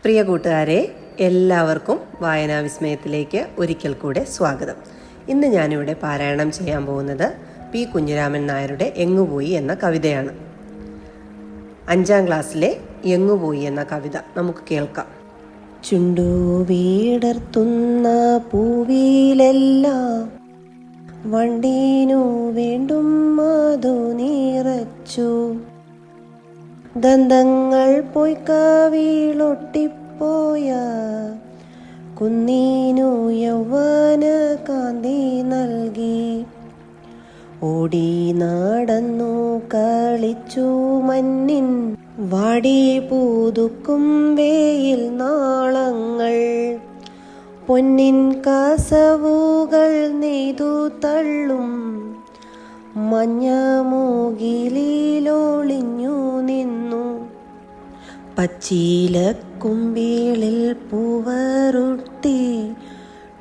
പ്രിയ കൂട്ടുകാരെ, എല്ലാവർക്കും വായനാ വിസ്മയത്തിലേക്ക് ഒരിക്കൽ കൂടെ സ്വാഗതം. ഇന്ന് ഞാനിവിടെ പാരായണം ചെയ്യാൻ പോകുന്നത് പി കുഞ്ഞിരാമൻ നായരുടെ എങ്ങുപോയി എന്ന കവിതയാണ്. 5ാം ക്ലാസ്സിലെ എങ്ങുപോയി എന്ന കവിത നമുക്ക് കേൾക്കാം. ചുണ്ടു വീടർത്തുന്ന പൂവിലെല്ലാം വണ്ടീനു വേണ്ടും മധു നിറച്ചു, ദന്തങ്ങൾ പോയി കവിളൊട്ടിപ്പോയ കുന്നീനു യൗവന കാന്തി നൽകി. ഓടി നടന്നു കളിച്ചു മഞ്ഞിൻ വാടി പുതുക്കും വെയിൽ നാളങ്ങൾ, പൊന്നിൻ കസവുകൾ നെയ്തു തള്ളും മഞ്ഞമൂകിലൊളിഞ്ഞു നിന്നു. പച്ചിലക്കുമ്പിളിൽ പൂവറുട്ടി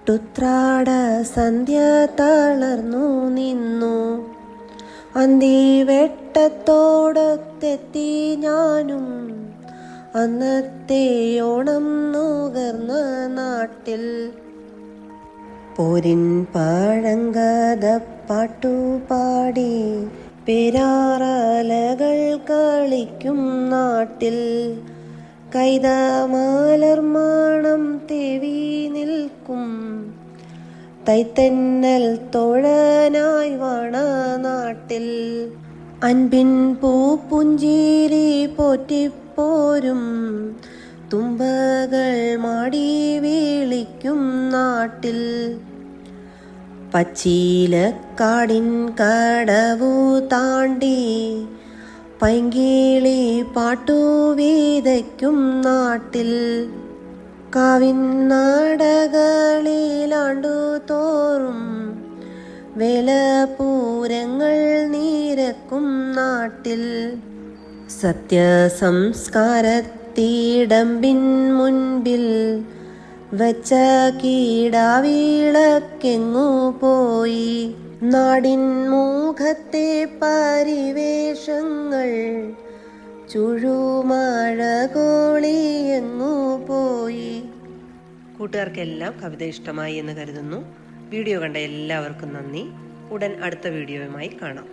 ടുത്രാട സന്ധ്യ തളർന്നു നിന്നു. അന്തിവെട്ടത്തോടൊത്തെത്തി ഞാനും അന്നത്തെ ഓണം നുകർന്ന നാട്ടിൽ. പോരിൻ പഴങ്കഥ പാട്ടുപാടി പേരാറലകൾ കളിക്കും നാട്ടിൽ. കൈതമാലർമാണം തേവി നിൽക്കും തൈത്തന്നൽ തോഴനായി വാണ നാട്ടിൽ. അൻപിൻ പൂപ്പുഞ്ചിരി പോറ്റിപ്പോരും തുമ്പകൾ മാടി വിളിക്കും നാട്ടിൽ. പച്ചിലക്കാടിൻ കടവു താണ്ടി പൈങ്കിളി പാട്ടു വിതയ്ക്കും നാട്ടിൽ. കാവിൻ നാടകളിലാണ്ടു തോറും വേലപൂരങ്ങൾ നിരക്കും നാട്ടിൽ. സത്യസംസ്കാരത്തിടമ്പിൻ മുൻപിൽ വച്ച കീടാവിളക്കെങ്ങു പോയി. നാടിൻ മുഖത്തെ പരിവേഷങ്ങൾ ചുഴുമഴ കോളിയെങ്ങു പോയി. കൂട്ടുകാർക്കെല്ലാം കവിത ഇഷ്ടമായി എന്ന് കരുതുന്നു. വീഡിയോ കണ്ട എല്ലാവർക്കും നന്ദി. ഉടൻ അടുത്ത വീഡിയോയുമായി കാണാം.